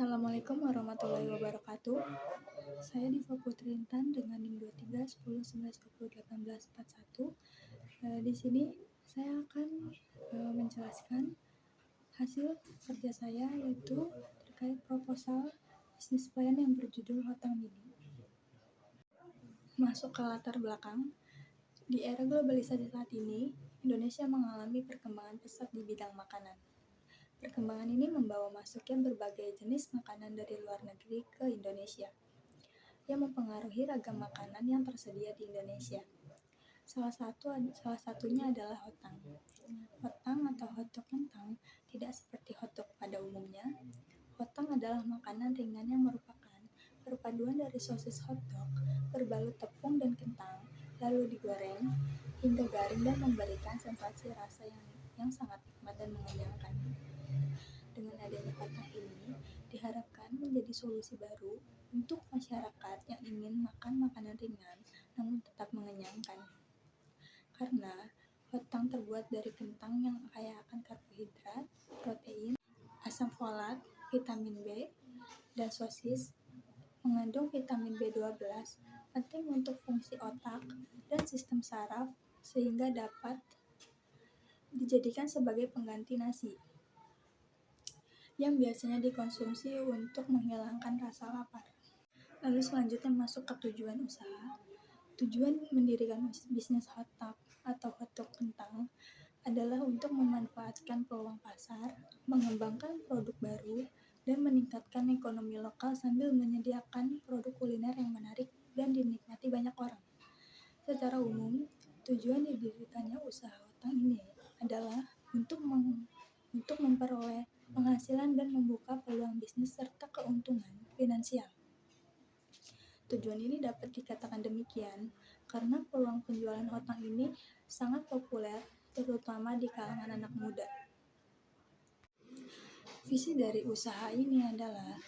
Assalamualaikum warahmatullahi wabarakatuh. Saya Diva Putri Intan dengan NIM 23 10 11 20 18 41. Di sini saya akan menjelaskan hasil kerja saya, yaitu terkait proposal bisnis plan yang berjudul Hotang Mini. Masuk ke latar belakang, di era globalisasi saat ini, Indonesia mengalami perkembangan pesat di bidang makanan. Perkembangan ini membawa masuknya berbagai jenis makanan dari luar negeri ke Indonesia, yang mempengaruhi ragam makanan yang tersedia di Indonesia. Salah satunya adalah hotang. Hotang atau hotdog kentang tidak seperti hotdog pada umumnya. Hotang adalah makanan ringan yang merupakan perpaduan dari sosis hotdog berbalut tepung dan kentang, lalu digoreng hingga garing dan memberikan sensasi rasa yang sangat nikmat dan mengenyangkan. Dengan adanya hotang ini, diharapkan menjadi solusi baru untuk masyarakat yang ingin makan makanan ringan namun tetap mengenyangkan. Karena hotang terbuat dari kentang yang kaya akan karbohidrat, protein, asam folat, vitamin B, dan sosis mengandung vitamin B12, penting untuk fungsi otak dan sistem saraf sehingga dapat dijadikan sebagai pengganti nasi yang biasanya dikonsumsi untuk menghilangkan rasa lapar. Lalu selanjutnya masuk ke tujuan usaha. Tujuan mendirikan bisnis hotdog atau hotdog kentang adalah untuk memanfaatkan peluang pasar, mengembangkan produk baru, dan meningkatkan ekonomi lokal sambil menyediakan produk kuliner yang menarik dan dinikmati banyak orang. Secara umum, tujuan didirikannya usaha hotang ini adalah untuk memperoleh penghasilan dan membuka peluang bisnis serta keuntungan finansial. Tujuan ini dapat dikatakan demikian karena peluang penjualan hotang ini sangat populer, terutama di kalangan anak muda. Visi dari usaha ini adalah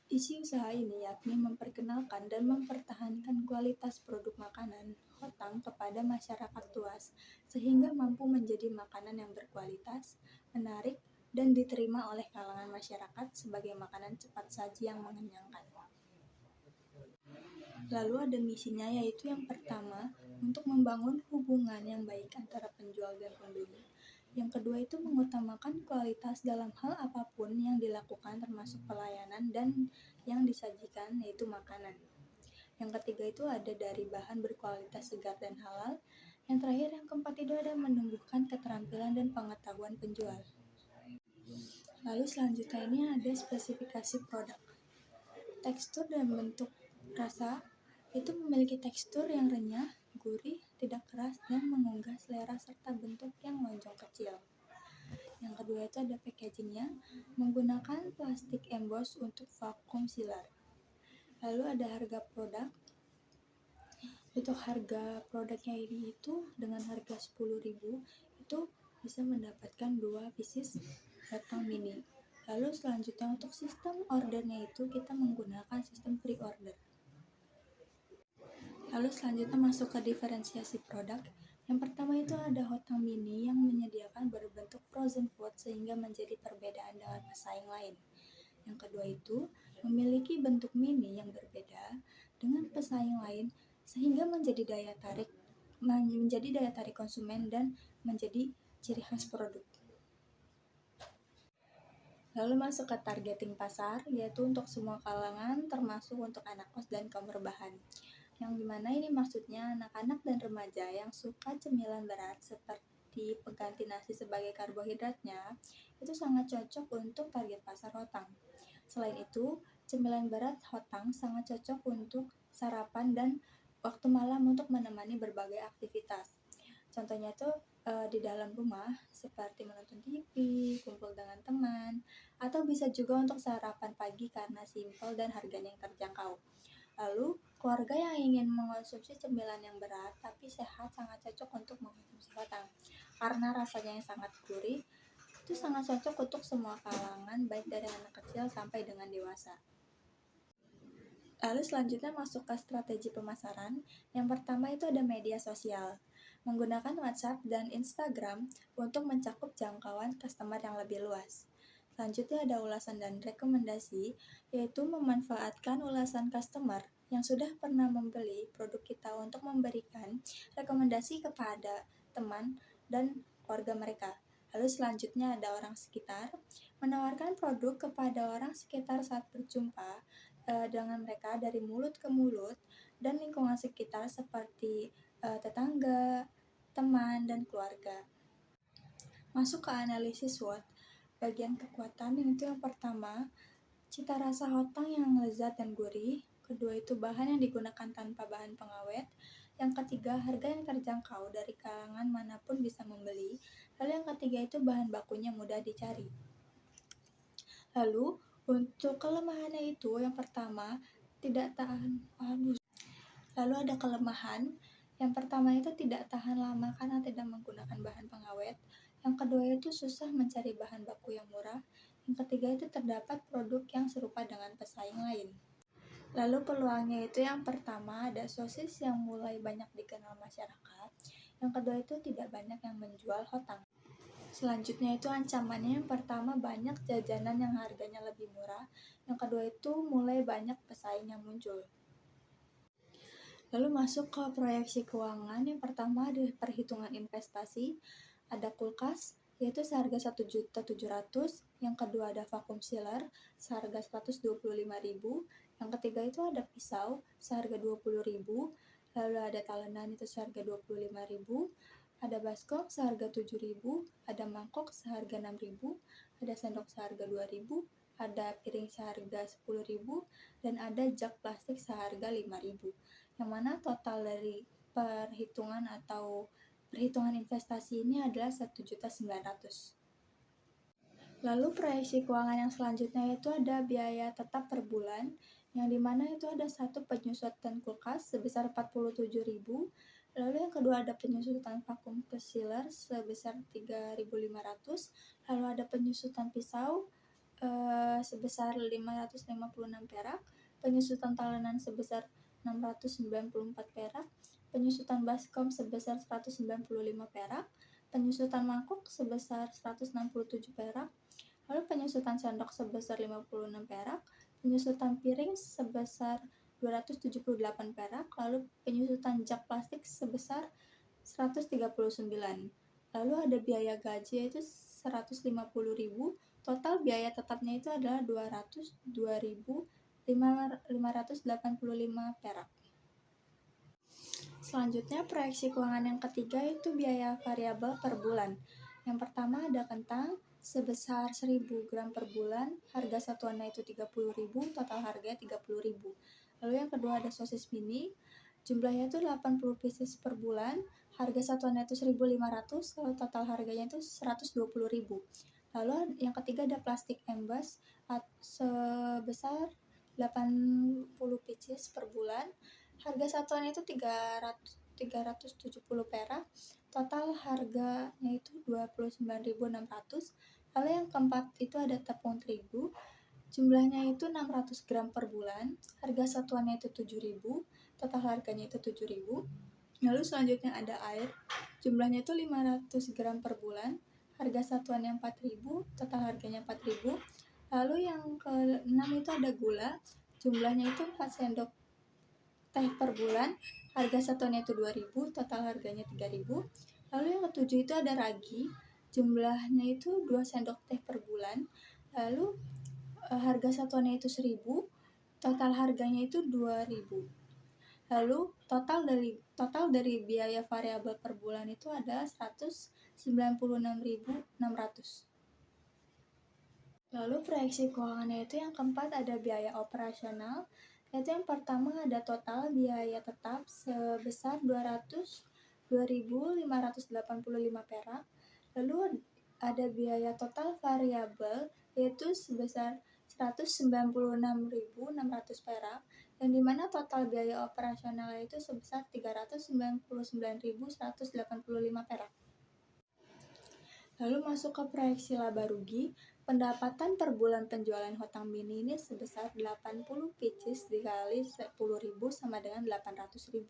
isi usaha ini yakni memperkenalkan dan mempertahankan kualitas produk makanan hotang kepada masyarakat luas sehingga mampu menjadi makanan yang berkualitas, menarik, dan diterima oleh kalangan masyarakat sebagai makanan cepat saji yang mengenyangkan. Lalu ada misinya, yaitu yang pertama, untuk membangun hubungan yang baik antara penjual dan pembeli. Yang kedua itu mengutamakan kualitas dalam hal apapun yang dilakukan termasuk pelayanan dan yang disajikan, yaitu makanan. Yang ketiga itu ada dari bahan berkualitas segar dan halal. Yang terakhir, yang keempat itu ada menumbuhkan keterampilan dan pengetahuan penjual. Lalu selanjutnya ini ada spesifikasi produk. Tekstur dan bentuk rasa itu memiliki tekstur yang renyah, gurih, tidak keras, dan menggugah selera serta bentuk yang lonjong kecil. Yang kedua itu ada packagingnya, menggunakan plastik emboss untuk vakum sealer. Lalu ada harga produk. Untuk harga produknya ini itu dengan harga 10.000 itu bisa mendapatkan 2 pieces hotang mini. Lalu selanjutnya untuk sistem ordernya itu kita menggunakan sistem pre-order. Lalu selanjutnya masuk ke diferensiasi produk. Yang pertama itu ada hotang mini yang menyediakan berbentuk frozen food sehingga menjadi perbedaan dengan pesaing lain. Yang kedua itu memiliki bentuk mini yang berbeda dengan pesaing lain sehingga menjadi daya tarik konsumen dan menjadi ciri khas produk. Lalu masuk ke targeting pasar, yaitu untuk semua kalangan termasuk untuk anak kos dan kaum rebahan. Yang dimana ini maksudnya anak-anak dan remaja yang suka cemilan berat seperti pengganti nasi sebagai karbohidratnya itu sangat cocok untuk target pasar hotang. Selain itu, cemilan berat hotang sangat cocok untuk sarapan dan waktu malam untuk menemani berbagai aktivitas. Contohnya itu di dalam rumah seperti menonton TV, kumpul dengan teman, atau bisa juga untuk sarapan pagi karena simpel dan harganya yang terjangkau. Lalu, keluarga yang ingin mengonsumsi cemilan yang berat tapi sehat sangat cocok untuk mengonsumsi hotang. Karena rasanya yang sangat gurih, itu sangat cocok untuk semua kalangan, baik dari anak kecil sampai dengan dewasa. Lalu selanjutnya masuk ke strategi pemasaran. Yang pertama itu ada media sosial. Menggunakan WhatsApp dan Instagram untuk mencakup jangkauan customer yang lebih luas. Selanjutnya ada ulasan dan rekomendasi, yaitu memanfaatkan ulasan customer yang sudah pernah membeli produk kita untuk memberikan rekomendasi kepada teman dan keluarga mereka. Lalu selanjutnya ada orang sekitar, menawarkan produk kepada orang sekitar saat berjumpa dengan mereka dari mulut ke mulut dan lingkungan sekitar seperti tetangga, teman, dan keluarga. Masuk ke analisis SWOT. Bagian kekuatan yang itu yang pertama, cita rasa hotang yang lezat dan gurih. Kedua itu bahan yang digunakan tanpa bahan pengawet. Yang ketiga, harga yang terjangkau dari kalangan manapun bisa membeli. Lalu yang ketiga itu bahan bakunya mudah dicari. Lalu untuk kelemahannya itu yang pertama, tidak tahan habis. Lalu ada kelemahan. Yang pertama itu tidak tahan lama karena tidak menggunakan bahan pengawet. Yang kedua itu susah mencari bahan baku yang murah. Yang ketiga itu terdapat produk yang serupa dengan pesaing lain. Lalu peluangnya itu yang pertama ada sosis yang mulai banyak dikenal masyarakat. Yang kedua itu tidak banyak yang menjual hotang. Selanjutnya itu ancamannya yang pertama banyak jajanan yang harganya lebih murah. Yang kedua itu mulai banyak pesaing yang muncul. Lalu masuk ke proyeksi keuangan, yang pertama ada perhitungan investasi, ada kulkas, yaitu seharga 1.700.000, yang kedua ada vacuum sealer, seharga 125.000, yang ketiga itu ada pisau, seharga 20.000, lalu ada talenan itu seharga 25.000, ada baskom seharga 7.000, ada mangkok seharga 6.000, ada sendok seharga 2.000, ada piring seharga 10.000, dan ada jug plastik seharga 5.000. Yang mana total dari perhitungan investasi ini adalah 1.900.000. Lalu proyeksi keuangan yang selanjutnya itu ada biaya tetap per bulan, yang dimana itu ada satu penyusutan kulkas sebesar 47.000. Lalu yang kedua ada penyusutan vacuum sealer sebesar 3.500. Lalu ada penyusutan pisau sebesar 556 perak, penyusutan talenan sebesar 694 perak, penyusutan baskom sebesar 195 perak, penyusutan mangkuk sebesar 167 perak, lalu penyusutan sendok sebesar 56 perak, penyusutan piring sebesar 278 perak, lalu penyusutan jug plastik sebesar 139. Lalu ada biaya gaji yaitu 150.000. Total biaya tetapnya itu adalah 202.585 perak. Selanjutnya proyeksi keuangan yang ketiga itu biaya variabel per bulan. Yang pertama ada kentang sebesar 1.000 gram per bulan, harga satuannya itu 30.000, total harganya 30.000. Lalu yang kedua ada sosis mini, jumlahnya itu 80 pieces per bulan, harga satuannya itu 1.500, lalu total harganya itu 120.000. Lalu yang ketiga ada plastik embas sebesar 80 pieces per bulan, harga satuannya itu 370 perak, total harganya itu 29.600. Lalu yang keempat itu ada tepung terigu, jumlahnya itu 600 gram per bulan, harga satuannya itu 7.000, total harganya itu 7.000. Lalu selanjutnya ada air, jumlahnya itu 500 gram per bulan, harga satuannya 4.000, total harganya 4.000. Lalu yang keenam itu ada gula, jumlahnya itu 4 sendok teh per bulan, harga satuannya itu 2.000, total harganya 3.000. Lalu yang ketujuh itu ada ragi, jumlahnya itu 2 sendok teh per bulan, lalu harga satuannya itu 1.000, total harganya itu 2.000. Lalu total dari biaya variabel per bulan itu adalah 196.600. Lalu proyeksi keuangannya itu yang keempat ada biaya operasional, yaitu yang pertama ada total biaya tetap sebesar 202.585 perak, lalu ada biaya total variabel yaitu sebesar 196.600 perak, yang dimana total biaya operasional itu sebesar 399.185 perak. Lalu masuk ke proyeksi laba rugi, pendapatan per bulan penjualan hotang mini ini sebesar 80 pieces dikali 10.000 sama dengan 800.000.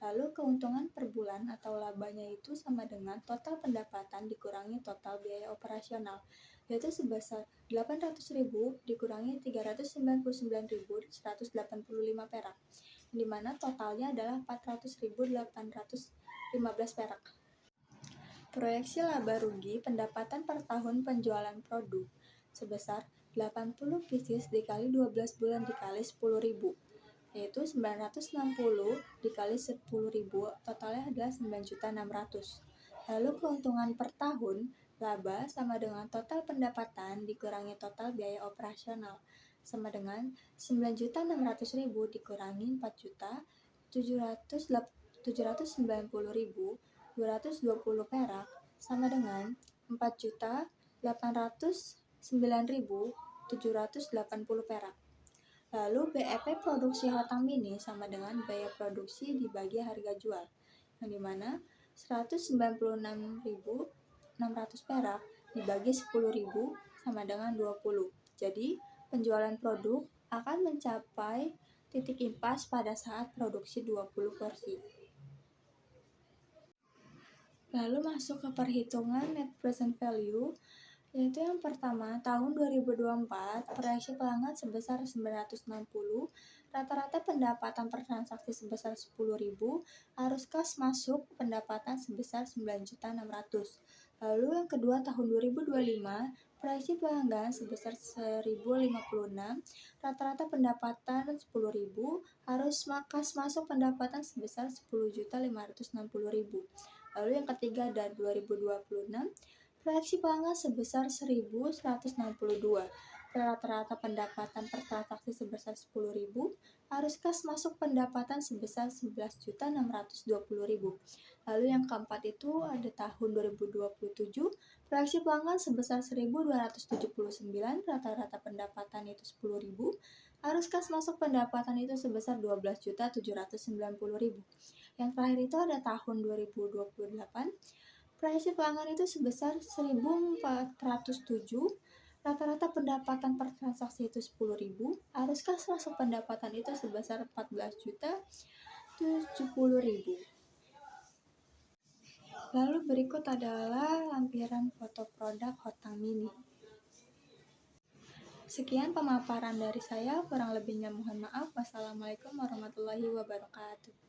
Lalu keuntungan per bulan atau labanya itu sama dengan total pendapatan dikurangi total biaya operasional. yaitu sebesar 800.000 dikurangi 399.185 perak, di mana totalnya adalah 400.815 perak. Proyeksi laba rugi pendapatan per tahun penjualan produk sebesar 80 pieces dikali 12 bulan dikali 10.000, yaitu 960 dikali 10.000, totalnya adalah 9.600.000. Lalu keuntungan per tahun, laba sama dengan total pendapatan dikurangi total biaya operasional, sama dengan 9.600.000 dikurangi 4.790.220 perak, sama dengan 4.809.780 perak. Lalu BEP produksi Hotang Mini sama dengan biaya produksi dibagi harga jual, yang dimana 196.600 perak dibagi 10.000 sama dengan 20. Jadi penjualan produk akan mencapai titik impas pada saat produksi 20 porsi. Lalu masuk ke perhitungan net present value, yaitu yang pertama, tahun 2024 proyeksi pelanggan sebesar 960, rata-rata pendapatan per transaksi sebesar 10.000, arus kas masuk pendapatan sebesar 9.600. Lalu yang kedua, tahun 2025 proyeksi pelanggan sebesar 1.056, rata-rata pendapatan 10.000, arus kas masuk pendapatan sebesar 10.560.000. Lalu yang ketiga ada 2026, proyeksi pelanggan sebesar 1.162, rata-rata pendapatan per transaksi sebesar 10.000, arus kas masuk pendapatan sebesar 11.620.000. Lalu yang keempat itu ada tahun 2027, proyeksi pelanggan sebesar 1.279, rata-rata pendapatan itu 10.000, arus kas masuk pendapatan itu sebesar 12.790.000. Yang terakhir itu ada tahun 2028, proyeksi pelanggan itu sebesar 1.407, rata-rata pendapatan per transaksi itu 10.000, arus kas masuk pendapatan itu sebesar 14.070.000. Lalu berikut adalah lampiran foto produk Hotang Mini. Sekian pemaparan dari saya, kurang lebihnya mohon maaf. Wassalamualaikum warahmatullahi wabarakatuh.